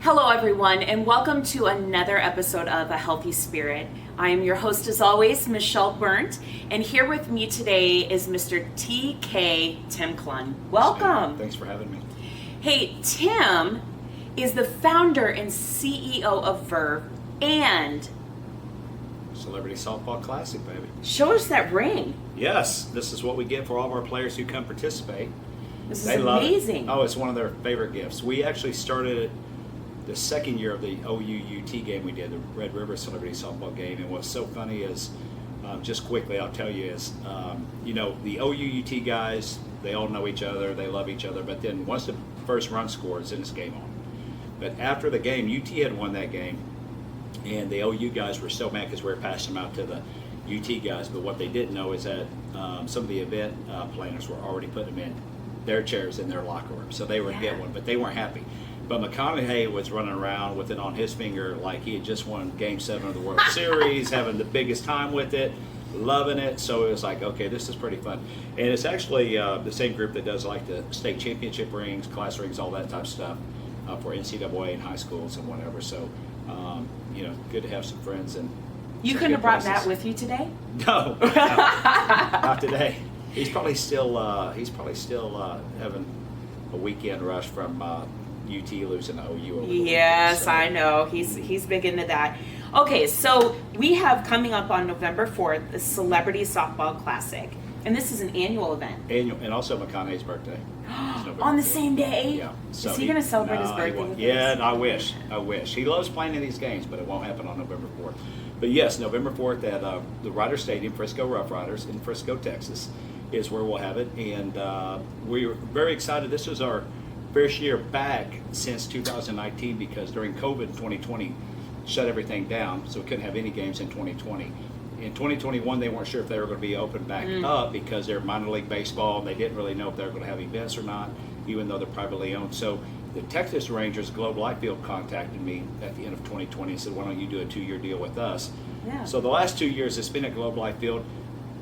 Hello, everyone, and welcome to another episode of A Healthy Spirit. I am your host, as always, Michelle Burnt, and here with me today is Mr. TK Tim Klund. Welcome. Thanks for having me. Hey, Tim is the founder and CEO of Verve and Celebrity Softball Classic, baby. show us that ring. Yes, this is what we get for all of our players who come participate. This They is love it. amazing. Oh, it's one of their favorite gifts. We actually started it the second year of the OUUT game we did, the Red River Celebrity Softball game. And what's so funny is, just quickly, I'll tell you is, the OUUT guys, they all know each other, they love each other. But then once the first run scores, then it's game on. But after the game, UT had won that game, and the OU guys were so mad because we were passing them out to the UT guys. But what they didn't know is that some of the event planners were already putting them in their chairs in their locker room, so they were get one, but they weren't happy. But McConaughey was running around with it on his finger like he had just won Game 7 of the World Series, having the biggest time with it, loving it. So it was like, okay, this is pretty fun. And it's actually the same group that does like the state championship rings, class rings, all that type of stuff for NCAA and high schools and whatever. So, good to have some friends. And You couldn't have brought Matt with you today? No, not today. He's probably still having a weekend rush from UT losing to OU over the Yes, weekend, so. I know. He's big into that. Okay, so we have coming up on November 4th the Celebrity Softball Classic, and this is an annual event. And also McConaughey's birthday. On the same day? Yeah. So is he going to celebrate his birthday with Yeah, us? I wish. He loves playing in these games, but it won't happen on November 4th. But yes, November 4th at the Ryder Stadium, Frisco Rough Riders in Frisco, Texas, is where we'll have it. And we're very excited. This is our first year back since 2019 because during COVID 2020 shut everything down, so we couldn't have any games in 2020. In 2021, they weren't sure if they were going to be open back up because they're minor league baseball, and they didn't really know if they were going to have events or not, even though they're privately owned. So the Texas Rangers Globe Life Field contacted me at the end of 2020 and said, why don't you do a 2-year deal with us? Yeah. So the last 2 years, it's been at Globe Life Field.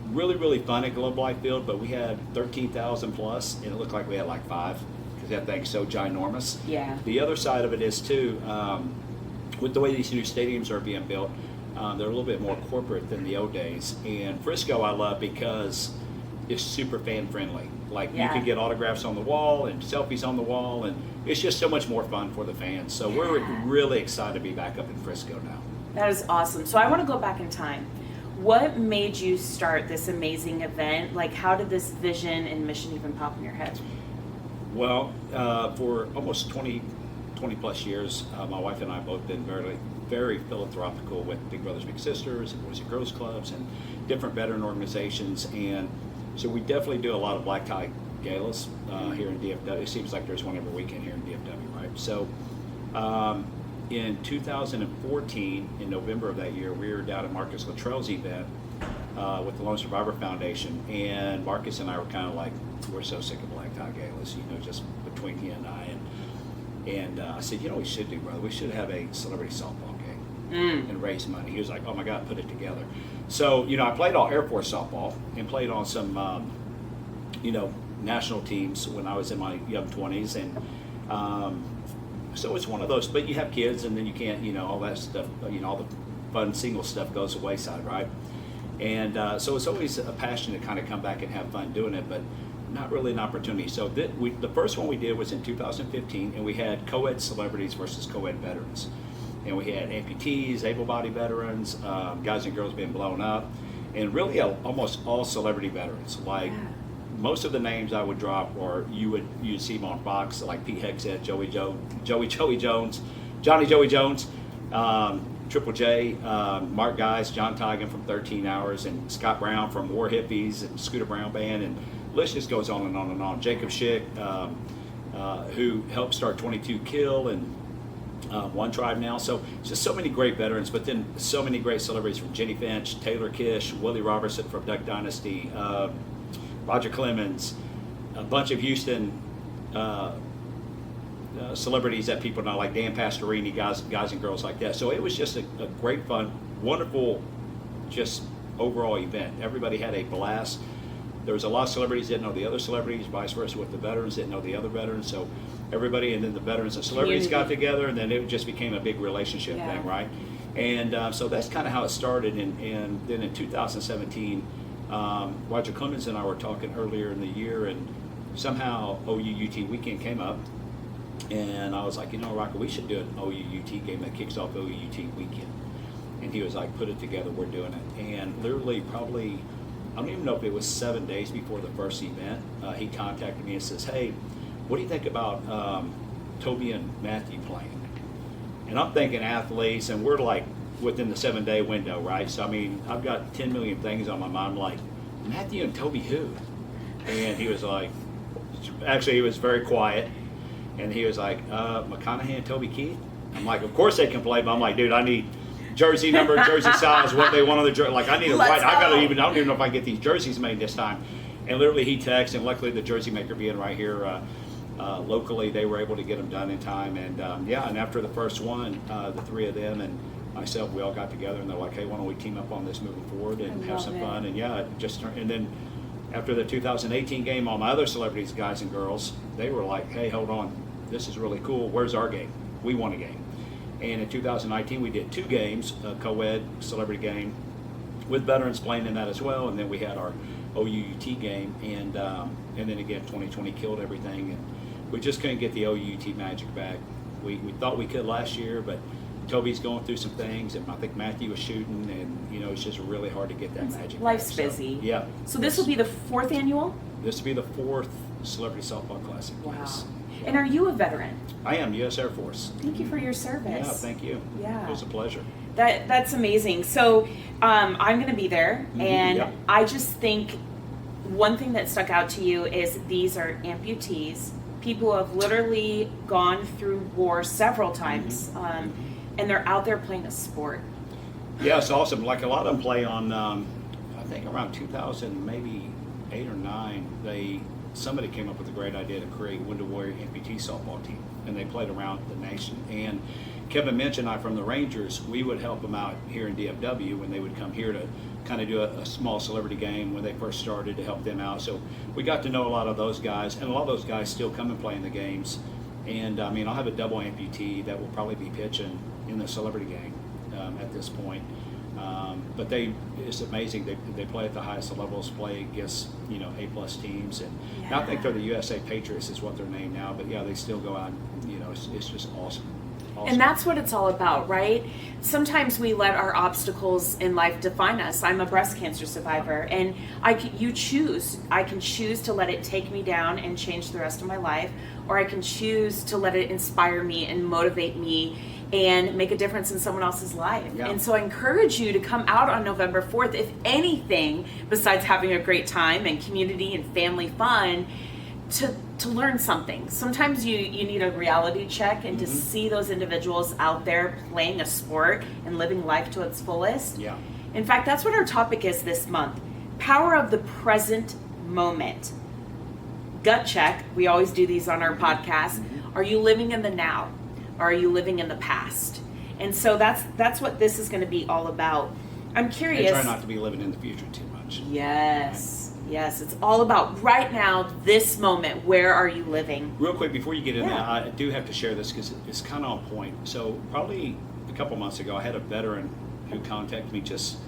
Really, really fun at Globe Life Field, but we had 13,000 plus, and it looked like we had like 5 because that thing's so ginormous. Yeah. The other side of it is, too, with the way these new stadiums are being built, they're a little bit more corporate than the old days. And Frisco I love because it's super fan friendly. Like you can get autographs on the wall and selfies on the wall, and it's just so much more fun for the fans. So we're really excited to be back up in Frisco now. That is awesome. So I want to go back in time. What made you start this amazing event? Like, how did this vision and mission even pop in your head? Well, for almost 20 plus years, my wife and I both been very, very philanthropical with Big Brothers Big Sisters and Boys and Girls Clubs and different veteran organizations. And so we definitely do a lot of black tie galas here in DFW. It seems like there's one every weekend here in DFW, right? So in 2014, in November of that year, we were down at Marcus Luttrell's event with the Lone Survivor Foundation, and Marcus and I were kind of like, we're so sick of black tie galas, just between he and I. And I said, we should do, brother. We should have a celebrity softball game and raise money. He was like, oh my God, put it together. So, I played all Air Force softball and played on some, national teams when I was in my young 20s. And so it's one of those, but you have kids and then you can't, all that stuff, all the fun single stuff goes to the wayside, right? And so it's always a passion to kind of come back and have fun doing it, but not really an opportunity. So the first one we did was in 2015, and we had co-ed celebrities versus co-ed veterans. And we had amputees, able-bodied veterans, guys and girls being blown up, and really almost all celebrity veterans. Like most of the names I would drop, or you'd see them on Fox, like Pete Hegseth, Joey Jones, Johnny Joey Jones, Triple J, Mark Guys, John Tigan from 13 Hours, and Scott Brown from War Hippies and Scooter Brown Band, and the list just goes on and on and on. Jacob Schick, who helped start 22 Kill and One Tribe now. So just so many great veterans, but then so many great celebrities from Jenny Finch, Taylor Kish, Willie Robertson from Duck Dynasty, Roger Clemens, a bunch of Houston celebrities that people know, like Dan Pastorini, guys and girls like that. So it was just a great fun, wonderful, just overall event. Everybody had a blast. there was a lot of celebrities that didn't know the other celebrities, vice versa with the veterans didn't know the other veterans. So everybody, and then the veterans and celebrities got together, and then it just became a big relationship thing, right? And so that's kind of how it started. And then in 2017, Roger Clemens and I were talking earlier in the year, and somehow OUUT weekend came up, and I was like, Rocker, we should do an OUUT game that kicks off OUUT weekend. And he was like, put it together, we're doing it. And literally probably, I don't even know if it was 7 days before the first event, he contacted me and says, hey, what do you think about Toby and Matthew playing? And I'm thinking athletes, and we're like within the 7-day window, right? So, I mean, I've got 10 million things on my mind. I'm like, Matthew and Toby who? And he was like, actually, he was very quiet. And he was like, McConaughey and Toby Keith? I'm like, of course they can play, but I'm like, dude, I need jersey number, jersey size, what they want on the jersey. Like, I need a white. I don't even know if I can get these jerseys made this time. And literally he texted, and luckily the jersey maker being right here locally, they were able to get them done in time. And and after the first one, the three of them and myself, we all got together, and they're like, hey, why don't we team up on this moving forward and have some fun? And it just turned. And then after the 2018 game, all my other celebrities, guys and girls, they were like, hey, hold on, this is really cool. Where's our game? We want a game. And in 2019, we did 2 games, a co-ed celebrity game with veterans playing in that as well. And then we had our OUUT game. And then again, 2020 killed everything. And we just couldn't get the OUUT magic back. We thought we could last year, but Toby's going through some things, and I think Matthew was shooting, and it's just really hard to get that magic. Life's back. busy. Yeah. So this will be the 4th annual? This will be the 4th Celebrity Softball Classic. Wow. Yes. And are you a veteran? I am, U.S. Air Force. Thank you for your service. Yeah, thank you. Yeah. It was a pleasure. That's amazing. So I'm going to be there, and Yep. I just think one thing that stuck out to you is these are amputees, people who have literally gone through war several times, and they're out there playing a sport. Yeah, it's awesome. Like a lot of them play on, I think around 2000, maybe 8 or 9, somebody came up with a great idea to create Wounded Warrior amputee softball team, and they played around the nation. And Kevin Minch and I from the Rangers, we would help them out here in DFW when they would come here to kind of do a small celebrity game when they first started to help them out. So we got to know a lot of those guys, and a lot of those guys still come and play in the games. And I mean, I'll have a double amputee that will probably be pitching in the celebrity game at this point. But it's amazing. They play at the highest levels, play against A+ teams, and I think they're the USA Patriots is what they're named now. But yeah, they still go out. It's just awesome. And that's what it's all about, right? Sometimes we let our obstacles in life define us. I'm a breast cancer survivor, and I can choose to let it take me down and change the rest of my life, or I can choose to let it inspire me and motivate me and make a difference in someone else's life. Yeah. And so I encourage you to come out on November 4th, if anything, besides having a great time and community and family fun, to learn something. Sometimes you need a reality check, and to see those individuals out there playing a sport and living life to its fullest. Yeah. In fact, that's what our topic is this month. Power of the present moment. Gut check. We always do these on our podcast. Are you living in the now? Or are you living in the past? And so that's what this is going to be all about. I'm curious. And try not to be living in the future too much. Yes. Yes, it's all about right now, this moment. Where are you living? Real quick, before you get in there, I do have to share this because it's kind of on point. So probably a couple months ago, I had a veteran who contacted me, just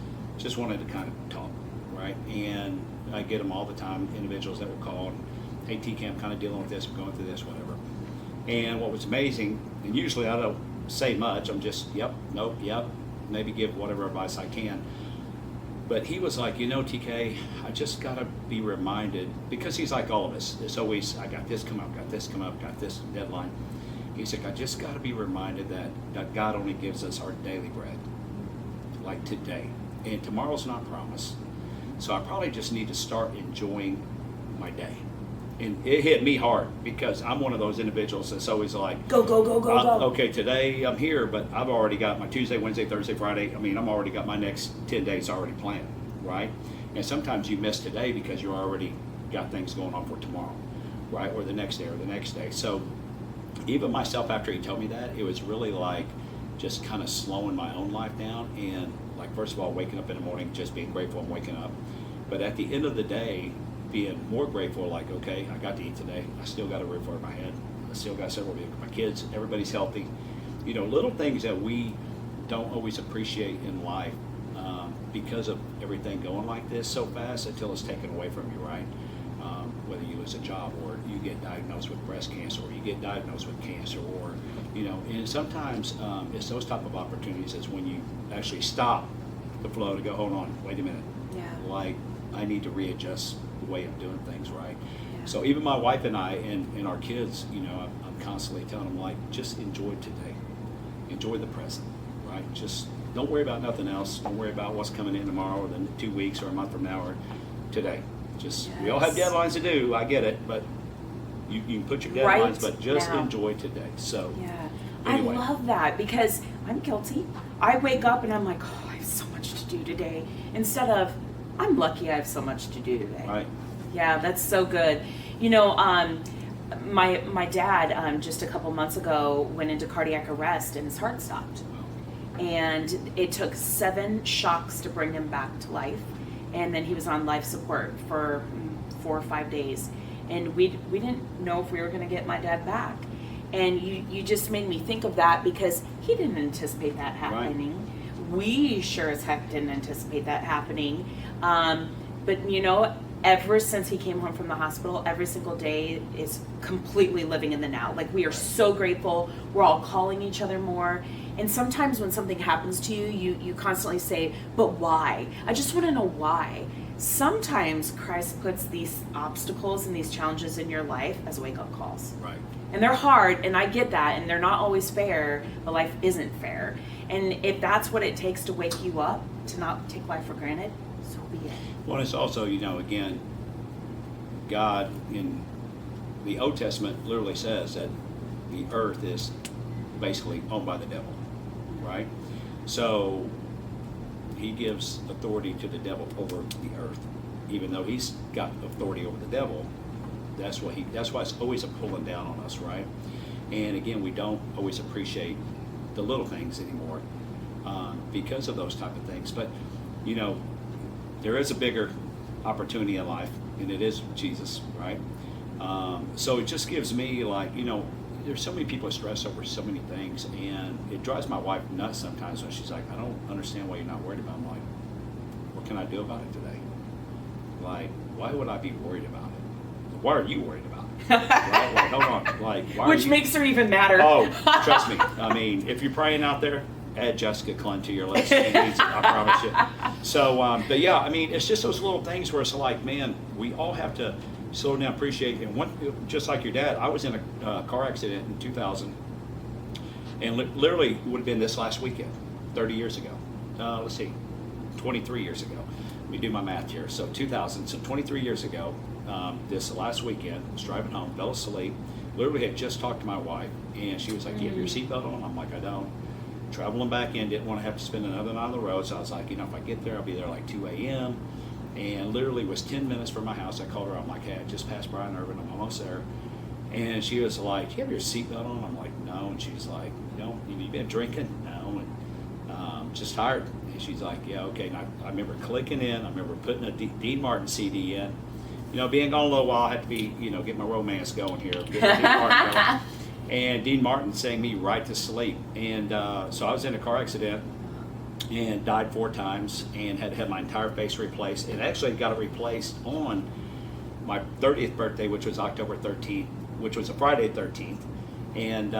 wanted to kind of talk, right? And I get them all the time, individuals that will call, and, hey, TK, I'm kind of dealing with this, I'm going through this, whatever. And what was amazing, and usually I don't say much, I'm just, yep, nope, yep, maybe give whatever advice I can. But he was like, TK, I just got to be reminded, because he's like all of us. It's always, I got this come up, got this deadline. He's like, I just got to be reminded that God only gives us our daily bread, like today. And tomorrow's not promised. So I probably just need to start enjoying my day. And it hit me hard because I'm one of those individuals that's always like, go. Okay, today I'm here, but I've already got my Tuesday, Wednesday, Thursday, Friday. I mean, I'm already got my next 10 days already planned, right? And sometimes you miss today because you already got things going on for tomorrow, right? Or the next day or the next day. So even myself, after he told me that, it was really like just kind of slowing my own life down. And like, first of all, waking up in the morning, just being grateful I'm waking up. But at the end of the day, being more grateful, like, okay, I got to eat today. I still got a roof over my head. I still got several vehicles. My kids, everybody's healthy. You know, little things that we don't always appreciate in life because of everything going like this so fast until it's taken away from you, right? Whether you lose a job or you get diagnosed with breast cancer or you get diagnosed with cancer or, you know, and sometimes it's those type of opportunities is when you actually stop the flow to go, hold on, wait a minute. Yeah. Like, I need to readjust the way I'm doing things, right? Yeah. So even my wife and I and our kids, you know, I'm constantly telling them, like, just enjoy today. Enjoy the present, right? Just don't worry about nothing else. Don't worry about what's coming in tomorrow or the 2 weeks or a month from now or today. Just, we all have deadlines to do, I get it, but you can put your deadlines, but just enjoy today. So, anyway. I love that because I'm guilty. I wake up and I'm like, oh, I have so much to do today. Instead of, I'm lucky I have so much to do today. Right. Yeah, that's so good. You know, my dad just a couple months ago went into cardiac arrest and his heart stopped. And it took 7 shocks to bring him back to life. And then he was on life support for 4 or 5 days. And we didn't know if we were going to get my dad back. And you just made me think of that because he didn't anticipate that happening. Right. We sure as heck didn't anticipate that happening. But, you know, ever since he came home from the hospital, every single day is completely living in the now. Like, we are so grateful. We're all calling each other more. And sometimes when something happens to you, you constantly say, but why? I just want to know why. Sometimes Christ puts these obstacles and these challenges in your life as wake-up calls. Right. And they're hard, and I get that, and they're not always fair, but life isn't fair. And if that's what it takes to wake you up, to not take life for granted, so be it. Well, it's also, you know, again, God in the Old Testament literally says that the earth is basically owned by the devil, right? So he gives authority to the devil over the earth, even though he's got authority over the devil. That's why it's always a pulling down on us, right? And again, we don't always appreciate the little things anymore because of those type of things. But you know, there is a bigger opportunity in life, and it is Jesus, right? So it just gives me, like, you know, there's so many people stress over so many things, and it drives my wife nuts sometimes when she's like, I don't understand why you're not worried about it. I'm like, what can I do about it today? Like, why would I be worried about it? Why are you worried about it? Right? Like, hold on. Like, why Which are you... makes her even madder. Oh, trust me. I mean, if you're praying out there, add Jessica Klund to your list. I promise you. So, but yeah, I mean, it's just those little things where it's like, man, we all have to slow down, appreciate. And just like your dad, I was in a car accident in 2000, and literally would have been this last weekend, 30 years ago. Let's see, 23 years ago. Let me do my math here. So 2000, so 23 years ago, this last weekend, I was driving home, fell asleep. Literally had just talked to my wife, and she was like, "You have your seatbelt on?" I'm like, "I don't." Traveling back in, didn't want to have to spend another night on the road, so I was like, you know, if I get there, I'll be there like 2 a.m. And literally was 10 minutes from my house. I called her. I'm like, hey, I just passed Brian Irvin. I'm almost there. And she was like, do you have your seatbelt on? I'm like, no. And she's like, no. You been drinking? No. And just tired. And she's like, yeah, okay. And I remember clicking in. I remember putting a Dean Martin CD in. You know, being gone a little while, I had to be, you know, get my romance going here. Get Dean Martin going. And Dean Martin sang me right to sleep. And so I was in a car accident and died 4 times and had to have my entire face replaced. And actually got it replaced on my 30th birthday, which was October 13th, which was a Friday 13th. And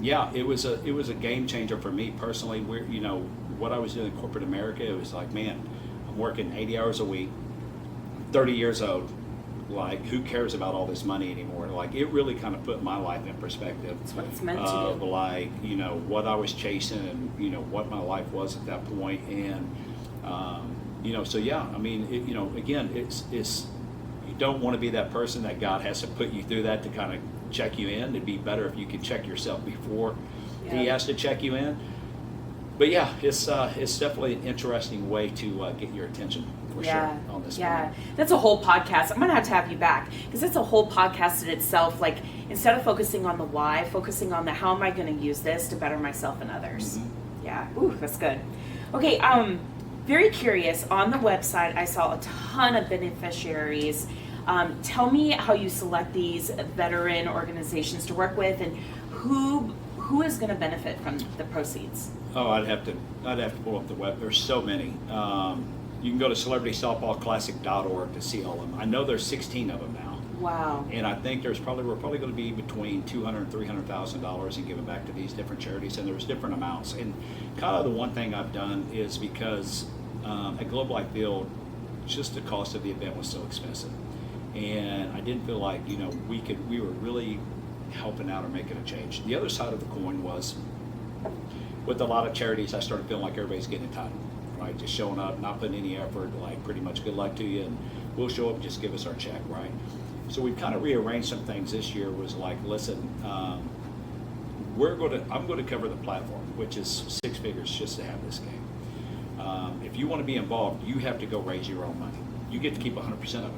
yeah, it was a game changer for me personally. Where, you know, what I was doing in corporate America, it was like, man, I'm working 80 hours a week, 30 years old. Like, who cares about all this money anymore? Like, it really kind of put my life in perspective. That's what it's meant to do. Like, you know, what I was chasing and, you know, what my life was at that point. And, you know, so yeah, I mean, you know, again, it's you don't want to be that person that God has to put you through that to kind of check you in. It'd be better if you could check yourself before He has to check you in. But yeah, it's definitely an interesting way to get your attention. For sure, on this one. That's a whole podcast. I'm gonna have to have you back because that's a whole podcast in itself. Like, instead of focusing on the why, focusing on the how am I going to use this to better myself and others. Mm-hmm. Yeah. Ooh, that's good. Okay. very curious. On the website, I saw a ton of beneficiaries. Tell me how you select these veteran organizations to work with, and who is going to benefit from the proceeds? Oh, I'd have to pull up the web. There's so many. You can go to celebritysoftballclassic.org to see all of them. I know there's 16 of them now. Wow. And I think we're probably going to be between $200,000 and $300,000 in giving back to these different charities, and there's different amounts. And kind of the one thing I've done is because at Global I feel just the cost of the event was so expensive, and I didn't feel like we were really helping out or making a change. The other side of the coin was with a lot of charities, I started feeling like everybody's getting entitled, right? Just showing up, not putting any effort, like pretty much good luck to you, and we'll show up and just give us our check, right? So we've kind of rearranged some things this year. Was like, listen, I'm going to cover the platform, which is 6 figures just to have this game. If you want to be involved, you have to go raise your own money. You get to keep 100% of it,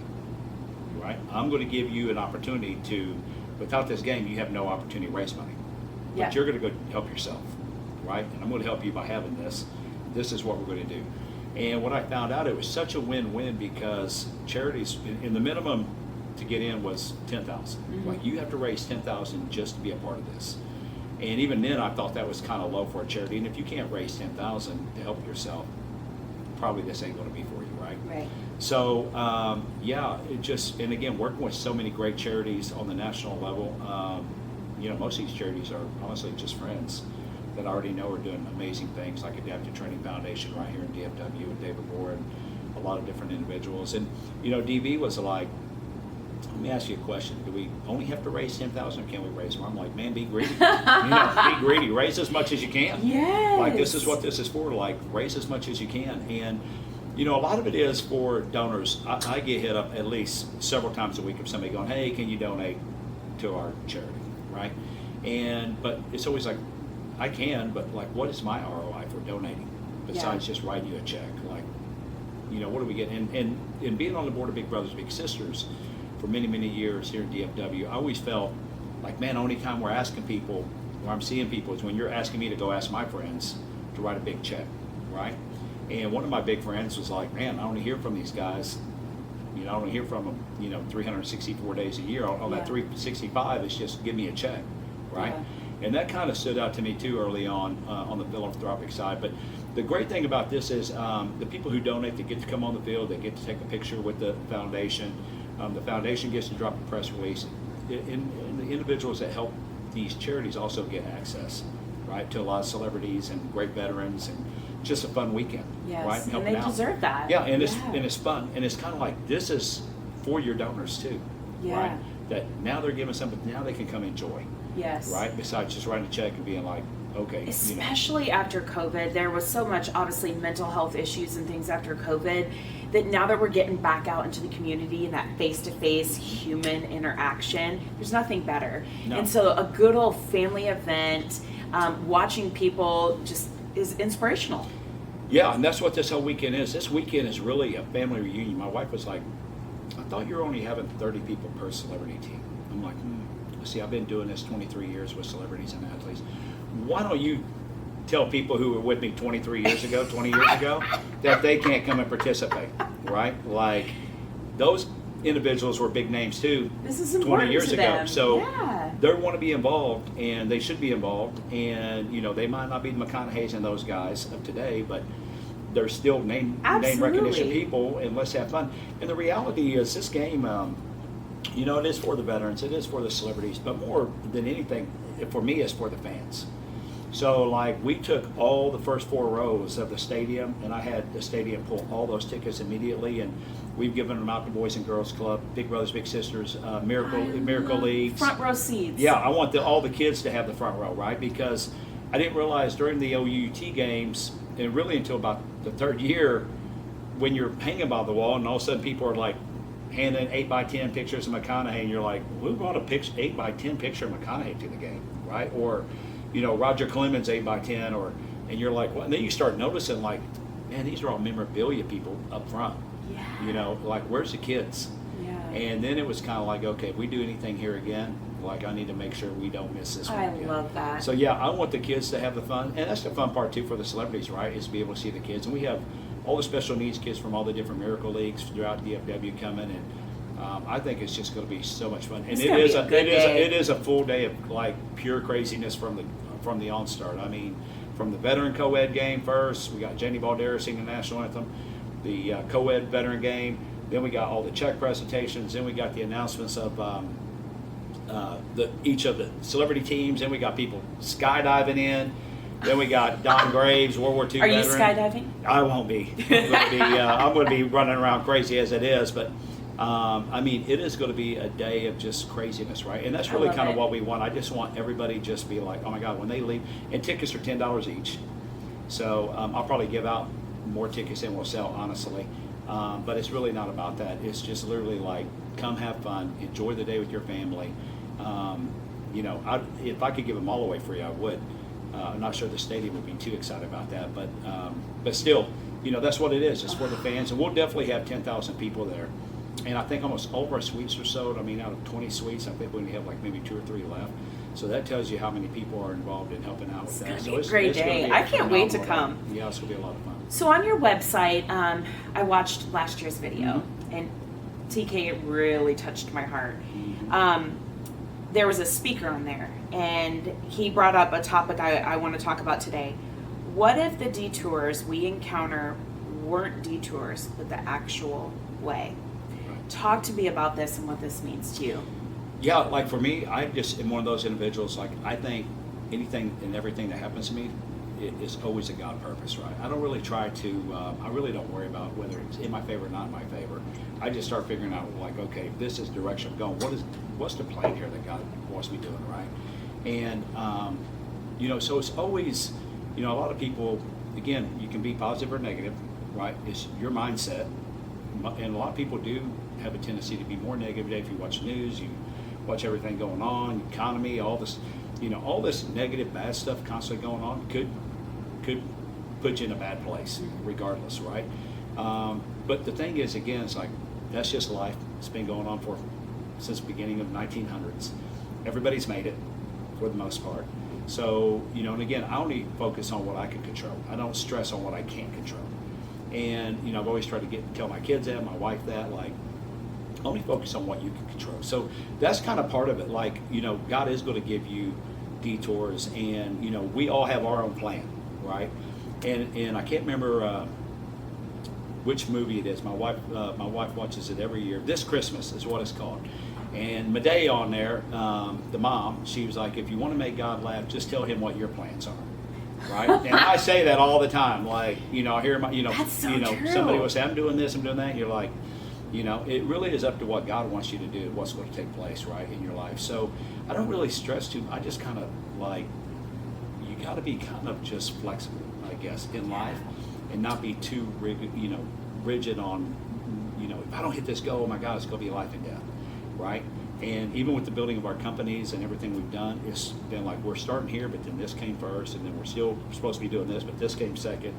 right? I'm going to give you an opportunity to, without this game, you have no opportunity to raise money. Yeah. But you're going to go help yourself, right? And I'm going to help you by having this. This is what we're going to do. And what I found out, it was such a win-win because charities, in the minimum to get in was $10,000. Mm-hmm. Like, you have to raise $10,000 just to be a part of this. And even then, I thought that was kind of low for a charity. And if you can't raise $10,000 to help yourself, probably this ain't going to be for you, right? Right. So and again, working with so many great charities on the national level, most of these charities are honestly just friends that I already know are doing amazing things, like Adaptive Training Foundation right here in DFW with David Moore and a lot of different individuals. And DV was like, let me ask you a question. Do we only have to raise 10,000 or can we raise more? I'm like, man, be greedy. Be greedy. Raise as much as you can. Yes. Like, this is what this is for. Like, raise as much as you can. And, a lot of it is for donors. I get hit up at least several times a week of somebody going, hey, can you donate to our charity, right? But it's always like, I can, but like, what is my ROI for donating besides just writing you a check? Like, what do we get? And being on the board of Big Brothers Big Sisters for many, many years here in DFW, I always felt like, man, only time we're asking people, or I'm seeing people, is when you're asking me to go ask my friends to write a big check, right? And one of my big friends was like, man, I only hear from these guys, I only hear from them, 364 days a year. On that 365, it's just give me a check, right? Yeah. And that kind of stood out to me too early on the philanthropic side. But the great thing about this is the people who donate, they get to come on the field, they get to take a picture with the foundation. The foundation gets to drop a press release. And the individuals that help these charities also get access, right, to a lot of celebrities and great veterans, and just a fun weekend, yes. right? And they deserve that. Yeah, and it's fun, and it's kind of like, this is for your donors too, right? That now they're giving something, now they can come enjoy. Yes. Right? Besides just writing a check and being like, okay. Especially after COVID, there was so much, obviously, mental health issues and things after COVID, that now that we're getting back out into the community and that face-to-face human interaction, there's nothing better. No. And so a good old family event, watching people just is inspirational. Yeah, and that's what this whole weekend is. This weekend is really a family reunion. My wife was like, I thought you were only having 30 people per celebrity team. I'm like, see, I've been doing this 23 years with celebrities and athletes. Why don't you tell people who were with me 23 years ago, 20 years ago, that they can't come and participate, right? Like, those individuals were big names too. This is 20 years to ago. them. So they want to be involved, and they should be involved. And they might not be the McConaughey's and those guys of today, but they're still name recognition people, and let's have fun. And the reality is, this game, it is for the veterans, it is for the celebrities, but more than anything, for me, it's for the fans. So, like, we took all the first 4 rows of the stadium, and I had the stadium pull all those tickets immediately, and we've given them out to Boys and Girls Club, Big Brothers Big Sisters, Miracle Leagues. Front row seats. Yeah, I want all the kids to have the front row, right? Because I didn't realize during the OUT games, and really until about the 3rd year, when you're hanging by the wall, and all of a sudden people are like handing 8x10 pictures of McConaughey, and you're like, who brought a 8x10 picture of McConaughey to the game, right? Or Roger Clemens 8x10, and you're like, well, and then you start noticing, like, man, these are all memorabilia people up front. Yeah. Like, where's the kids? Yeah. And then it was kind of like, okay, if we do anything here again, like, I need to make sure we don't miss this one again. I love that. So yeah, I want the kids to have the fun, and that's the fun part too for the celebrities, right? Is to be able to see the kids, and we have all the special needs kids from all the different Miracle Leagues throughout DFW coming, and I think it's just going to be so much fun. And it is a full day of like pure craziness from the on-start. I mean, from the veteran co-ed game first, we got Janie Baldera singing the national anthem, the co-ed veteran game, then we got all the check presentations, then we got the announcements of each of the celebrity teams, then we got people skydiving in, then we got Don Graves, World War II Are veteran. you skydiving? I won't be. I'm going to be running around crazy as it is, but I mean, it is going to be a day of just craziness, right? And that's really kind of what we want. I just want everybody just be like, oh my God, when they leave, and tickets are $10 each. So I'll probably give out more tickets than we'll sell, honestly. But it's really not about that. It's just literally like, come have fun, enjoy the day with your family. If I could give them all away free, I would. I'm not sure the stadium would be too excited about that, but still, that's what it is. It's for the fans, and we'll definitely have 10,000 people there. And I think almost all of our suites are sold. I mean, out of 20 suites, I think we only have like maybe 2 or 3 left. So that tells you how many people are involved in helping out with that. It's going to be a great day. I can't wait to come. Yeah, it's going to be a lot of fun. So on your website, I watched last year's video, and TK, it really touched my heart. There was a speaker on there, and he brought up a topic I want to talk about today. What if the detours we encounter weren't detours, but the actual way? Talk to me about this and what this means to you. Yeah, like for me, I just am one of those individuals, like I think anything and everything that happens to me, it is always a God purpose, right? I don't really try to, I really don't worry about whether it's in my favor or not in my favor. I just start figuring out, like, okay, this is the direction I'm going. What's the plan here that God wants me doing, right? And, so it's always, a lot of people, again, you can be positive or negative, right? It's your mindset. And a lot of people do have a tendency to be more negative today. If you watch news, you watch everything going on, economy, all this, all this negative, bad stuff constantly going on could put you in a bad place, regardless, right? But the thing is, again, it's like that's just life. It's been going on since the beginning of 1900s. Everybody's made it for the most part. So, and again, I only focus on what I can control. I don't stress on what I can't control. And, I've always tried to tell my kids that, my wife that, like, only focus on what you can control. So that's kind of part of it. Like, God is going to give you detours, and, we all have our own plan, right? And I can't remember which movie it is. My wife watches it every year. This Christmas is what it's called. And Medea on there, the mom, she was like, if you want to make God laugh, just tell him what your plans are. Right, and I say that all the time. Like, I hear my, That's so true. Somebody will say, "I'm doing this, I'm doing that." And you're like, it really is up to what God wants you to do, what's going to take place, right, in your life. So I don't really stress too. I just kind of like, you got to be kind of just flexible, I guess, in life, and not be too rigid on, if I don't hit this goal, oh my God, it's going to be life and death, right? And even with the building of our companies and everything we've done, it's been like we're starting here, but then this came first, and then we're still supposed to be doing this, but this came second.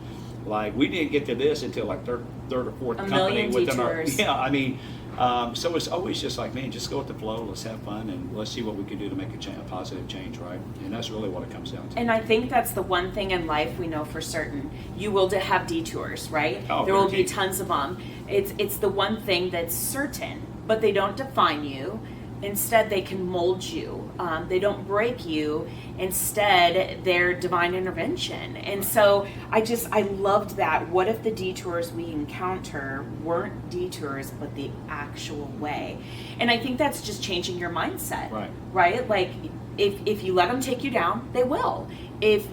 Like we didn't get to this until like third or fourth company within our. Yeah, I mean, so it's always just like, man, just go with the flow. Let's have fun, and let's see what we can do to make a positive change, right? And that's really what it comes down to. And I think that's the one thing in life we know for certain. You will have detours, right? Oh, there will be tons of them. It's the one thing that's certain, but they don't define you. Instead, they can mold you. They don't break you. Instead, they're divine intervention. And so I loved that. What if the detours we encounter weren't detours, but the actual way? And I think that's just changing your mindset. Right? Like, if you let them take you down, they will. If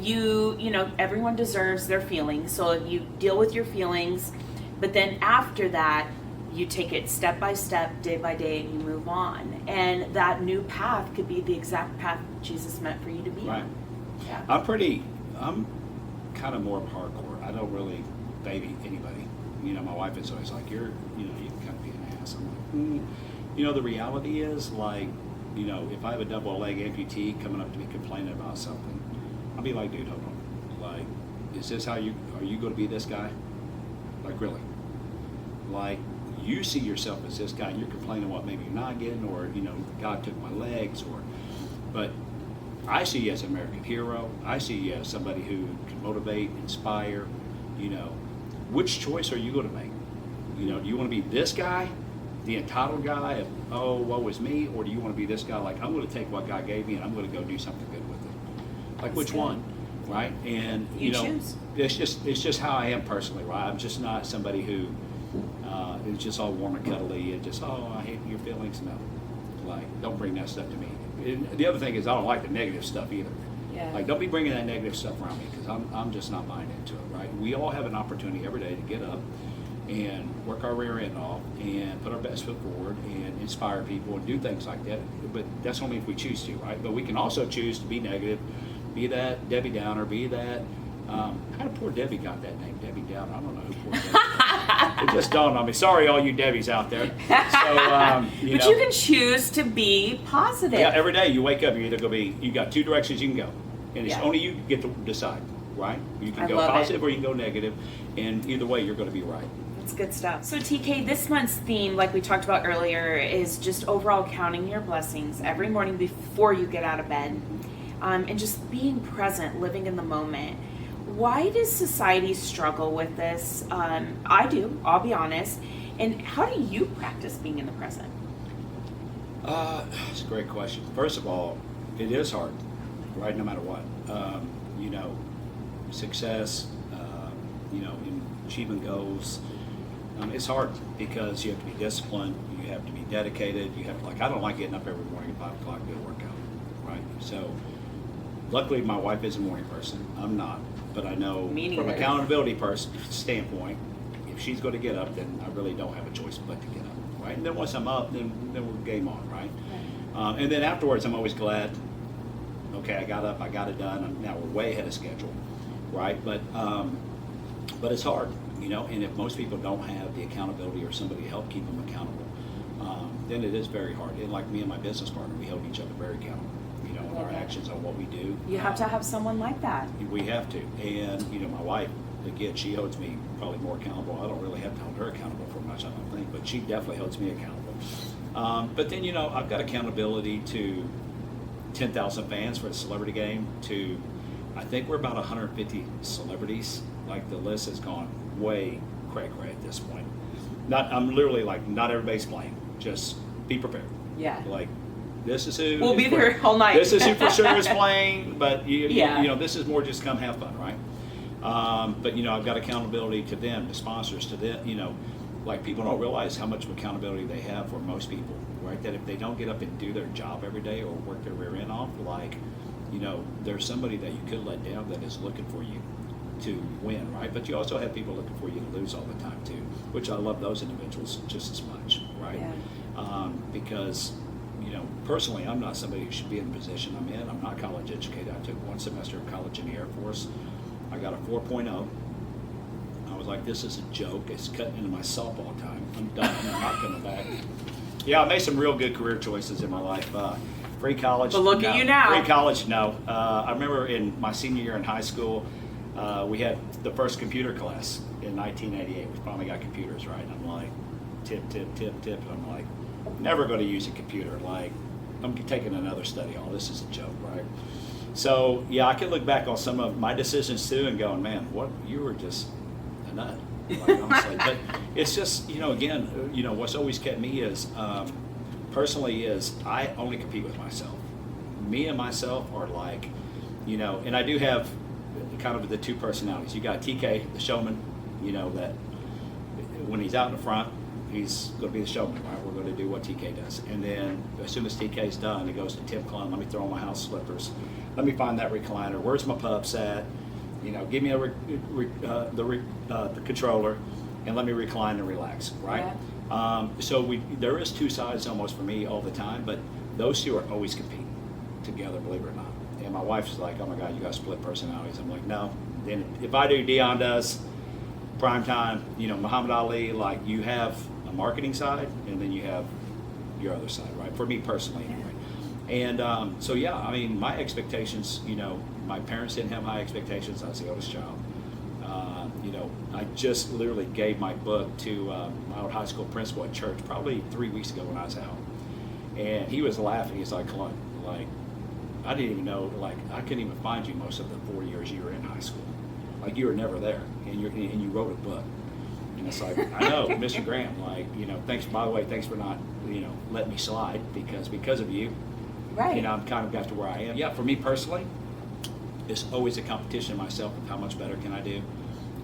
everyone deserves their feelings. So if you deal with your feelings, but then after that, you take it step by step, day by day, and you move on. And that new path could be the exact path Jesus meant for you to be on. Yeah. I'm kind of more hardcore. I don't really baby anybody. My wife is always like, you can kind of be an ass. I'm like, the reality is, like, if I have a double leg amputee coming up to me complaining about something, I'll be like, dude, hold on. Like, is this are you going to be this guy? Like, really? Like, you see yourself as this guy, and you're complaining what maybe you're not getting, or God took my legs, but I see you as an American hero. I see you as somebody who can motivate, inspire, which choice are you going to make? You know, do you want to be this guy, the entitled guy of, oh, woe is me, or do you want to be this guy like, I'm going to take what God gave me and I'm going to go do something good with it? Like, which one, right? And you know, choose. it's just how I am personally, right? I'm just not somebody who is just all warm and cuddly and just, oh, I hate your feelings. No, like, don't bring that stuff to me. And the other thing is, I don't like the negative stuff either. Yeah. Like, don't be bringing that negative stuff around me, because I'm just not buying into it, right? We all have an opportunity every day to get up and work our rear end off and put our best foot forward and inspire people and do things like that. But that's only if we choose to, right? But we can also choose to be negative, be that Debbie Downer, be that, how did poor Debbie got that name, Debbie Downer? I don't know who poor Debbie is. It just dawned on me. Sorry, all you Debbies out there. So, you but know, you can choose to be positive. yeah, every day you wake up, you're either going to be, you got two directions you can go. And it's only you get to decide, right? You can go positive or you can go negative. And either way, you're going to be right. That's good stuff. So TK, this month's theme, like we talked about earlier, is just overall counting your blessings every morning before you get out of bed, and just being present, living in the moment. Why does society struggle with this? I do, I'll be honest. And how do you practice being in the present? It's a great question. First of all, it is hard, right? No matter what. You know, success, you know, in achieving goals, it's hard because you have to be disciplined, you have to be dedicated, you have to, like, I don't like getting up every morning at 5 o'clock to go to workout, right? So, luckily my wife is a morning person. I'm not, but I know from an accountability standpoint, if she's going to get up, then I really don't have a choice but to get up, right? And then once I'm up, then we're game on, right? And then afterwards, I'm always glad, okay, I got up, I got it done. Now we're way ahead of schedule, right? But it's hard, you know, and if most people don't have the accountability or somebody to help keep them accountable, then it is very hard. And like me and my business partner, we hold each other very accountable, you know, in our actions on what we do. You have to have someone like that. We have to. And, you know, my wife, again, she holds me probably more accountable. I don't really have to hold her accountable for much, I don't think, but she definitely holds me accountable. But then, you know, I've got accountability to 10,000 fans for a celebrity game, to, I think we're about 150 celebrities. Like, the list has gone way cray at this point. I'm literally like, not everybody's playing. Just be prepared. Yeah. Like, this is who we'll be there all night. This is who for sure is playing, but you know, this is more just come have fun, right? But you know, I've got accountability to them, to sponsors, to them. You know, like, people don't realize how much accountability they have for most people, right? That if they don't get up and do their job every day or work their rear end off, like, you know, there's somebody that you could let down that is looking for you to win, right? But you also have people looking for you to lose all the time too, which I love those individuals just as much, right? Yeah. Because, you know, personally, I'm not somebody who should be in the position I'm in. I'm not college educated. I took 1 semester of college in the Air Force. I got a 4.0. I was like, this is a joke. It's cutting into my softball time. I'm done. I'm not coming back. Yeah, I made some real good career choices in my life. Free college. But look at you now. Free college, no. I remember in my senior year in high school, we had the first computer class in 1988. We finally got computers, right? And I'm like, tip. And I'm like, never going to use a computer. Like, I'm taking another study hall. This is a joke, right? So, yeah, I can look back on some of my decisions too and going, man, you were just a nut. Like, honestly. But it's just, you know, again, you know, what's always kept me is, personally, is I only compete with myself. Me and myself are like, you know, and I do have kind of the two personalities. You got TK, the showman, you know, that when he's out in the front, he's going to be the showman, right? We're going to do what TK does. And then as soon as TK's done, he goes to Tim Klund, let me throw on my house slippers. Let me find that recliner. Where's my pups at? You know, give me the controller and let me recline and relax, right? Yeah. So there is two sides almost for me all the time, but those two are always competing together, believe it or not. And my wife's like, oh my God, you got split personalities. I'm like, no. Then if I do, Dion does, primetime, you know, Muhammad Ali, like, you have a marketing side and then you have your other side, right? For me personally, anyway. And so, yeah, I mean, my expectations, you know, my parents didn't have high expectations. I was the oldest child. You know, I just literally gave my book to my old high school principal at church probably 3 weeks ago when I was out. And he was laughing. He's like, Klund, like, I didn't even know, like, I couldn't even find you most of the 4 years you were in high school. Like, you were never there, and you wrote a book. And it's like, I know, Mr. Graham, like, thanks, by the way, thanks for not, letting me slide because of you, Right. I'm kind of got to where I am. Yeah, for me personally, it's always a competition myself of how much better can I do,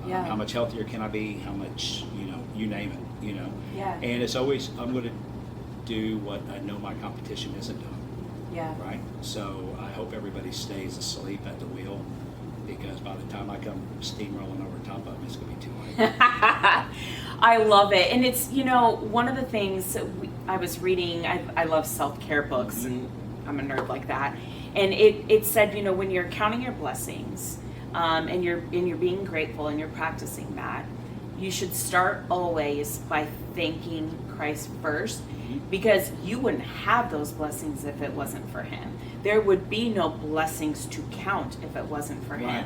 Yeah. how much healthier can I be, how much, you name it, Yeah. And it's always, I'm going to do what I know my competition isn't doing. Yeah. Right? So I hope everybody stays asleep at the wheel, because by the time I come steamrolling over top of them, it's going to be too late. I love it. And it's, one of the things I was reading, I love self-care books, and I'm a nerd like that. And it said, when you're counting your blessings, and you're being grateful and you're practicing that, you should start always by thanking Christ first, because you wouldn't have those blessings if it wasn't for him. There would be no blessings to count if it wasn't for him. Right.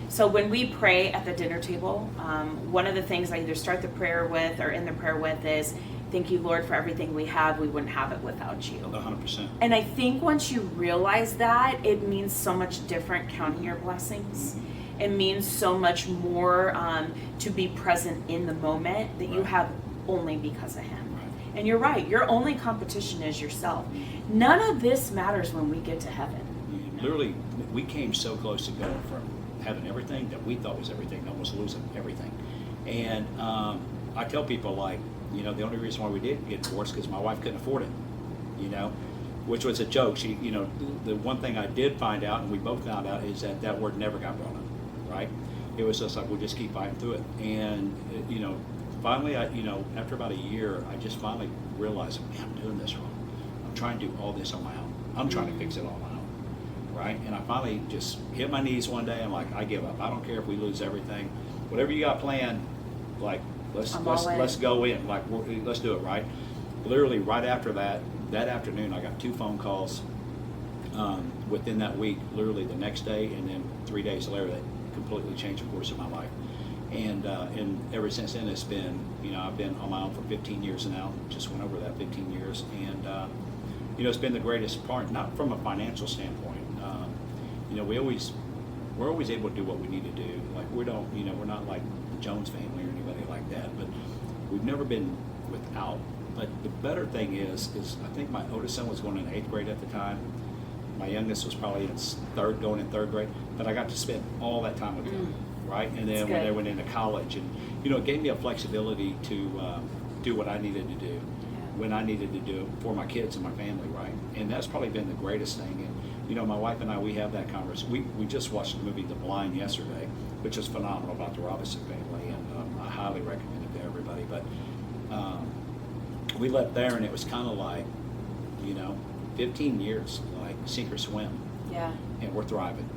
So when we pray at the dinner table, one of the things I either start the prayer with or end the prayer with is, thank you, Lord, for everything we have. We wouldn't have it without you. 100%. And I think once you realize that, it means so much different counting your blessings. It means so much more to be present in the moment that you have only because of him. And you're right, your only competition is yourself. None of this matters when we get to heaven. Literally, we came so close to going from having everything that we thought was everything to almost losing everything. And I tell people, like, the only reason why we did get divorced because my wife couldn't afford it, which was a joke. She, the one thing I did find out, and we both found out, is that word never got brought up, right? It was just like, we'll just keep fighting through it. And, finally, after about a year, I just finally realized, man, I'm doing this wrong. I'm trying to do all this on my own. I'm trying to fix it all on my own, right? And I finally just hit my knees one day. I'm like, I give up. I don't care if we lose everything. Whatever you got planned, like, let's go in. Like, let's do it, right? Literally, right after that afternoon, I got 2 phone calls within that week. Literally the next day, and then 3 days later, that completely changed the course of my life. And ever since then, it's been, I've been on my own for 15 years now. Just went over that 15 years, and it's been the greatest part. Not from a financial standpoint. We're always able to do what we need to do. Like, we're not like the Jones family or anybody like that. But we've never been without. But the better thing is I think my oldest son was going in 8th grade at the time. My youngest was probably going in third grade. But I got to spend all that time with them. Right, and then when they went into college, and it gave me a flexibility to do what I needed to do when I needed to do it for my kids and my family, right? And that's probably been the greatest thing. And my wife and I, we have that conversation. We just watched the movie The Blind yesterday, which is phenomenal, about the Robinson family, and I highly recommend it to everybody. But we left there, and it was kind of like 15 years, like sink or swim. Yeah. And we're thriving,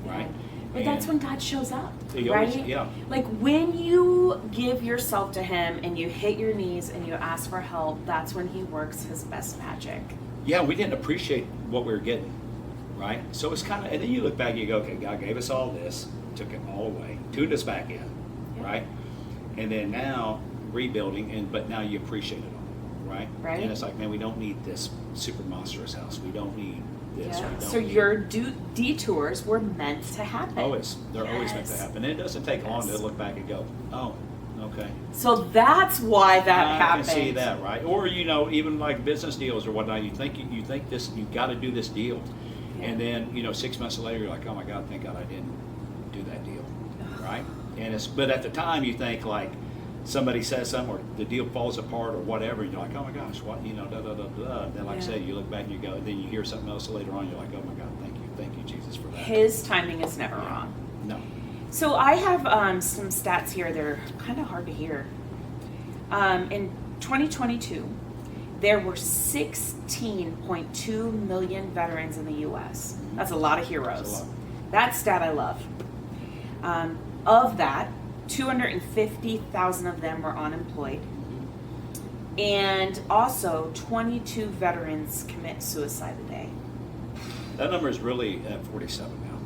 right? But that's when God shows up, He right? always, yeah. Like, when you give yourself to him and you hit your knees and you ask for help, that's when he works his best magic. Yeah, we didn't appreciate what we were getting, right? So it's kind of, and then you look back and you go, okay, God gave us all this, took it all away, tuned us back in, right? And then now rebuilding, but now you appreciate it all, right? Right. And it's like, man, we don't need this super monstrous house. We don't need this. Yeah. We don't So need your detours were meant to happen. always. They're always meant to Yes. happen. And it doesn't take long to look back and go, oh, okay. So that's why that I happened. can see that, right? Or even like business deals or whatnot. You think this, you got to do this deal, and then 6 months later you're like, oh my God, thank God I didn't do that deal, right? And but at the time you think like somebody says something or the deal falls apart or whatever, and you're like, oh my gosh, what da da da da. And then like I said, you look back and you go, and then you hear something else later on. You're like, oh my God, thank you Jesus for that. His timing is never wrong. No. So I have some stats here that are kind of hard to hear. In 2022, there were 16.2 million veterans in the U.S. That's a lot of heroes. That's a lot. That stat I love. Of that, 250,000 of them were unemployed. And also, 22 veterans commit suicide a day. That number is really at 47 now.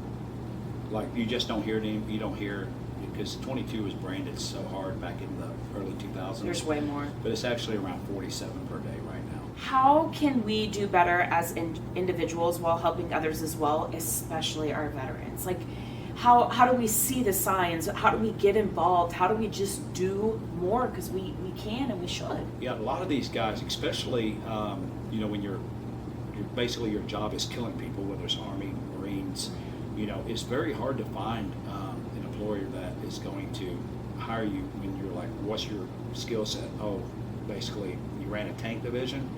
Like, you just don't hear it anymore. You don't hear, because 22 was branded so hard back in the early 2000s. There's way more. But it's actually around 47 per day right now. How can we do better as individuals while helping others as well, especially our veterans? Like, how do we see the signs? How do we get involved? How do we just do more? Because we can and we should. Yeah, a lot of these guys, especially when you're basically your job is killing people, whether it's Army, Marines, it's very hard to find an employer that is going to hire you when you're like, what's your skill set? Oh, basically you ran a tank division,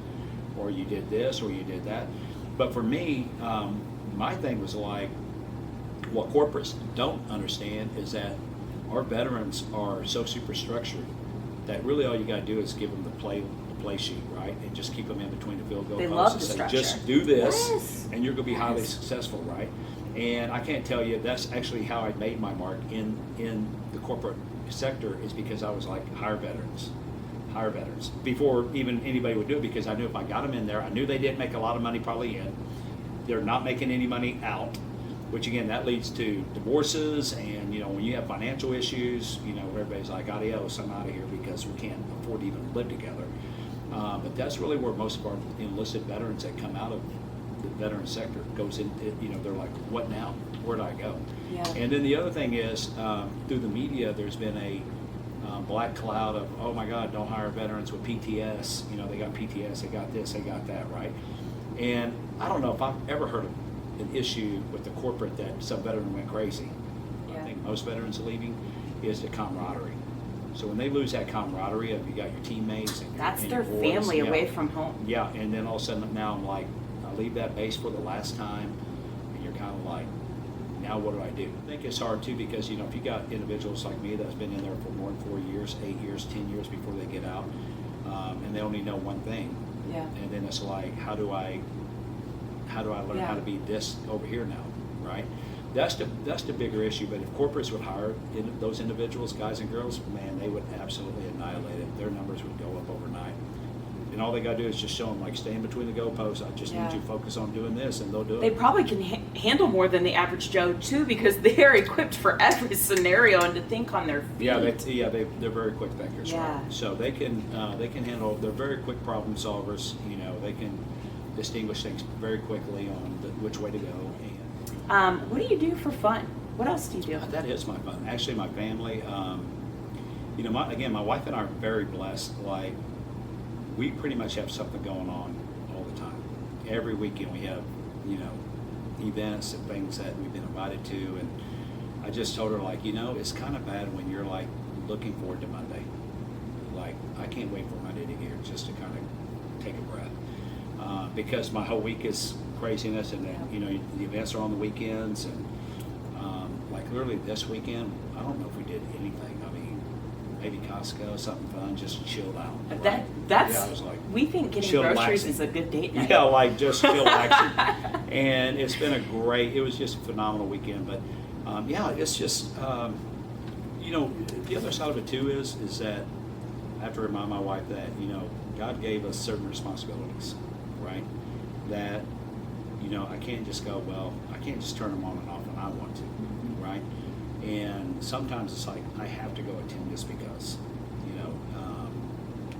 or you did this, or you did that. But for me, my thing was like, what corporates don't understand is that our veterans are so super structured that really all you got to do is give them the play sheet, right, and just keep them in between the field goal They posts love and the say, structure. just do this, Yes. and you're going to be highly Yes. successful, right? And I can't tell you, that's actually how I made my mark in the corporate sector, is because I was like, hire veterans before even anybody would do it, because I knew if I got them in there, I knew they didn't make a lot of money probably in. They're not making any money out, which again, that leads to divorces, and when you have financial issues, everybody's like, adios, I'm out of here, because we can't afford to even live together. But that's really where most of our enlisted veterans that come out of the veteran sector goes in. They're like, what now? Where do I go? Yeah. And then the other thing is, through the media, there's been a black cloud of, oh my God, don't hire veterans with PTS. They got PTS, they got this, they got that, right? And I don't know if I've ever heard of an issue with the corporate that some veteran went crazy. Yeah. I think most veterans leaving is the camaraderie. So when they lose that camaraderie of, you got your teammates and That's and their your boys, family yeah. away from home. Yeah, and then all of a sudden now I'm like, I leave that base for the last time, and you're kind of like, now what do I do? I think it's hard too, because if you got individuals like me that's been in there for more than 4 years, 8 years, 10 years before they get out, and they only know one thing, Yeah. and then it's like, how do I learn how to be this over here now, right? That's the bigger issue. But if corporates would hire those individuals, guys and girls, man, they would absolutely annihilate it. Their numbers would go up overnight. And all they got to do is just show them, like, stay in between the goalposts. I just need you to focus on doing this, and they'll do They it. probably can handle more than the average Joe too, because they're equipped for every scenario and to think on their feet. They're very quick thinkers. Yeah. Right? So they can handle. They're very quick problem solvers. They can distinguish things very quickly on which way to go. And What do you do for fun? What else do you do? that is my fun. Actually, my family. My wife and I are very blessed. Like, we pretty much have something going on all the time. Every weekend we have, events and things that we've been invited to. And I just told her, like, it's kind of bad when you're like looking forward to Monday. Like, I can't wait for Monday to get here just to kind of take a breath. Because my whole week is craziness, and the events are on the weekends, and like literally this weekend, I don't know if we did anything. I mean, maybe Costco, something fun, just chilled out. That's I was like, we think getting chill, groceries relaxing. is a good date night. Yeah, like just chillaxing. And it's been it was just a phenomenal weekend. But it's just the other side of it too is that I have to remind my wife that God gave us certain responsibilities, right? That I can't just go, well, I can't just turn them on and off when I want to, right? And sometimes it's like, I have to go attend this because,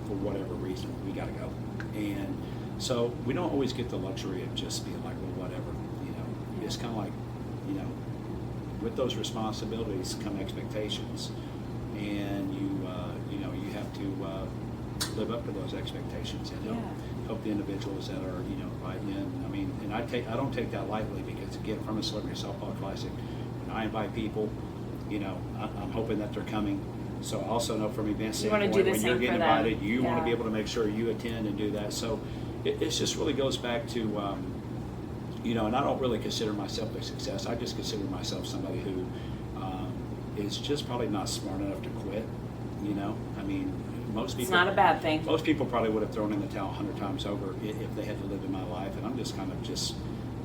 for whatever reason, we got to go. And so we don't always get the luxury of just being like, well, whatever, It's kind of like, with those responsibilities come expectations, and you have to live up to those expectations and help the individuals that are, inviting in. I mean, and I don't take that lightly, because again, from a Celebrity Softball Classic, when I invite people, I'm hoping that they're coming. So I also know from event standpoint, do the when same you're getting for them. invited, you want to be Yeah. able to make sure you attend and do that. So it just really goes back to, and I don't really consider myself a success. I just consider myself somebody who is just probably not smart enough to quit. I mean, most people. It's not a bad thing. Most people probably would have thrown in the towel 100 times over if they had to live in my life. And I'm just kind of just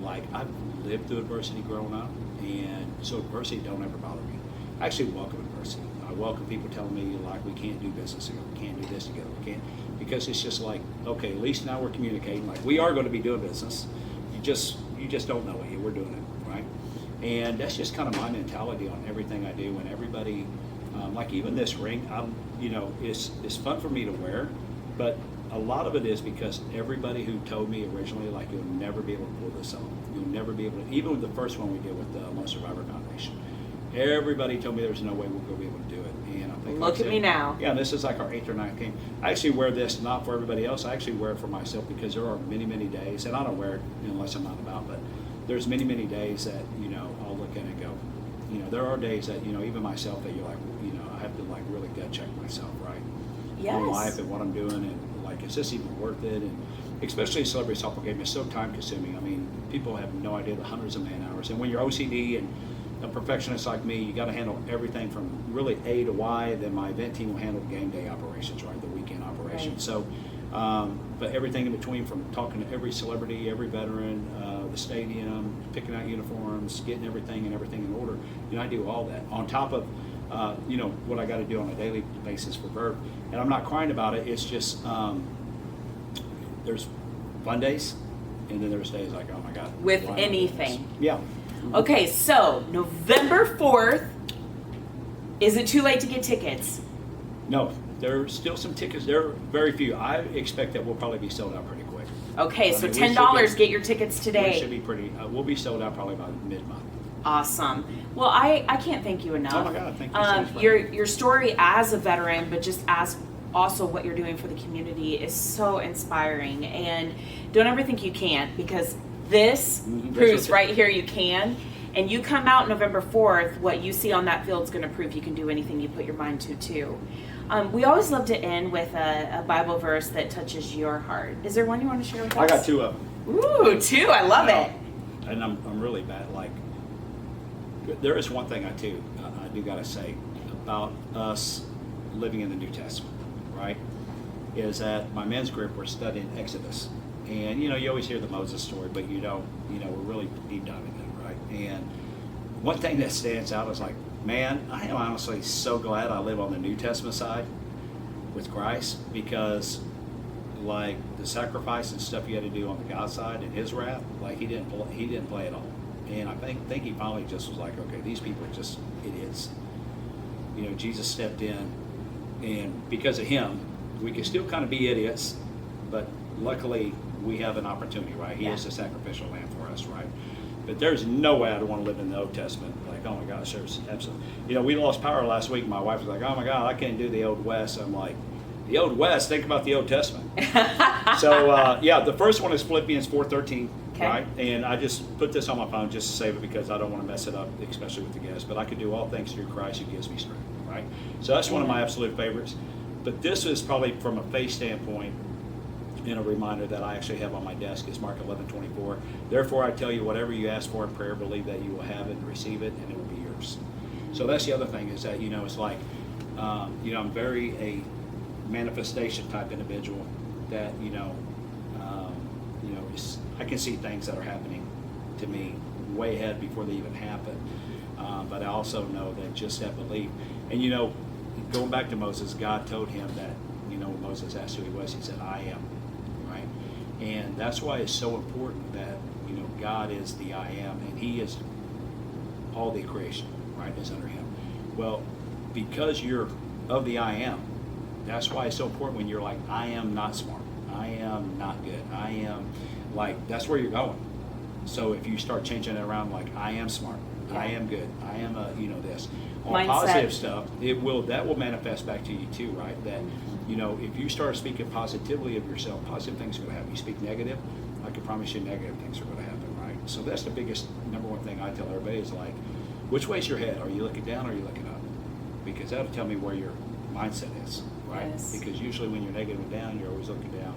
like, I've lived through adversity growing up, and so adversity don't ever bother me. I actually welcome adversity. I welcome people telling me, like, we can't do business together, we can't do this together, we can't, because it's just like, okay, at least now we're communicating, like, we are going to be doing business. You just don't know it. We're doing it, right? And that's just kind of my mentality on everything I do. And everybody, like even this ring, it's fun for me to wear, but a lot of it is because everybody who told me originally, like, you'll never be able to pull this off. You'll never be able to, even with the first one we did with the Lone Survivor Foundation, Everybody told me there's no way we're going to be able to do it. And I think Look at me now. Yeah, this is like our 8th or 9th game. I actually wear this not for everybody else. I actually wear it for myself because there are many, many days, and I don't wear it unless I'm out and about, but there's many, many days that, I'll look at it and go, there are days that, even myself, that you're like, I have to like really gut check myself, right? Yes. On life and what I'm doing, and like, is this even worth it? And especially a celebrity softball game is so time consuming. I mean, people have no idea the hundreds of man hours. And when you're OCD and a perfectionist like me, you got to handle everything from really A to Y. Then my event team will handle game day operations, right? The weekend operations. Right. So, but everything in between, from talking to every celebrity, every veteran, the stadium, picking out uniforms, getting everything in order. I do all that on top of, what I got to do on a daily basis for Verb. And I'm not crying about it. It's just, there's fun days, and then there's days like, oh my God. With anything. Yeah. Okay, so November 4th, is it too late to get tickets? No, there's still some tickets. There are very few. I expect that we'll probably be sold out pretty quick. Okay, so we $10, get your tickets We today. should be pretty, we'll be sold out probably by mid-month. Awesome. Well, I can't thank you enough. Oh my God, thank you so much. Your story as a veteran, but just as also what you're doing for the community is so inspiring. And don't ever think you can't, because this proves right here you can. And you come out November 4th, what you see on that field is going to prove you can do anything you put your mind to, too. We always love to end with a Bible verse that touches your heart. Is there one you want to share with us? I got 2 of them. Ooh, 2. I love it. And I'm really bad. Like, there is one thing I do got to say about us living in the New Testament, right? Is that my men's group, we're studying Exodus. And, you always hear the Moses story, but you don't, we're really deep diving in it, right? And one thing that stands out is like, man, I am honestly so glad I live on the New Testament side with Christ, because like the sacrifice and stuff you had to do on the God side and his wrath, like he didn't play at all. And I think he finally just was like, okay, these people are just idiots. Jesus stepped in, and because of him, we can still kind of be idiots, but luckily we have an opportunity, right? He is the sacrificial lamb for us, right? But there's no way I'd want to live in the Old Testament. Like, oh my gosh, there's absolutely. We lost power last week. My wife was like, oh my God, I can't do the Old West. I'm like, the Old West, think about the Old Testament. So, the first one is Philippians 4:13, right? And I just put this on my phone just to save it because I don't want to mess it up, especially with the guests. But I can do all things through Christ who gives me strength, right? So that's one of my absolute favorites. But this is probably from a faith standpoint, and a reminder that I actually have on my desk is Mark 11:24. Therefore I tell you, whatever you ask for in prayer, believe that you will have it and receive it, and it will be yours. So that's the other thing, is that, it's like, I'm very a manifestation type individual that, I can see things that are happening to me way ahead before they even happen. But I also know that just that belief. And, going back to Moses, God told him that, when Moses asked who he was, he said, I am, right? And that's why it's so important that, God is the I am, and he is all the creation, right, is under him. Well, because you're of the I am, that's why it's so important when you're like, I am not smart, I am not good, I am, like, that's where you're going. So if you start changing it around, like, I am smart, I am good, I am this. On Mindset. Positive stuff, that will manifest back to you too, right? That, if you start speaking positively of yourself, positive things are going to happen. You speak negative, I can promise you negative things are going to happen, right? So that's the biggest, number one thing I tell everybody is like, which way's your head? Are you looking down or are you looking up? Because that'll tell me where your mindset is, right? Yes. Because usually when you're negative and down, you're always looking down.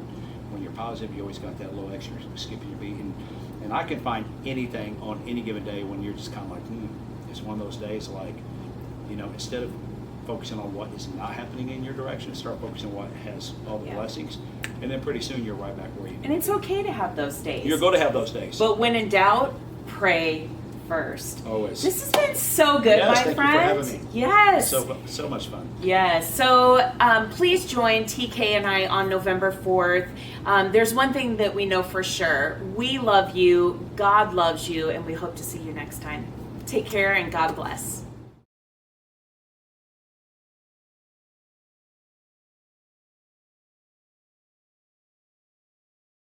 When you're positive, you always got that little extra skipping your beat. And I can find anything on any given day when you're just kind of like, it's one of those days like, instead of focusing on what is not happening in your direction, start focusing on what has all the blessings. And then pretty soon you're right back where you And it's okay to have those days. You're going to have those days. But when in doubt, pray first. Always. This has been so good, Yes, my thank you for friend. having me. Yes. So much fun. Yes. So please join TK and I on November 4th. There's one thing that we know for sure. We love you, God loves you, and we hope to see you next time. Take care and God bless.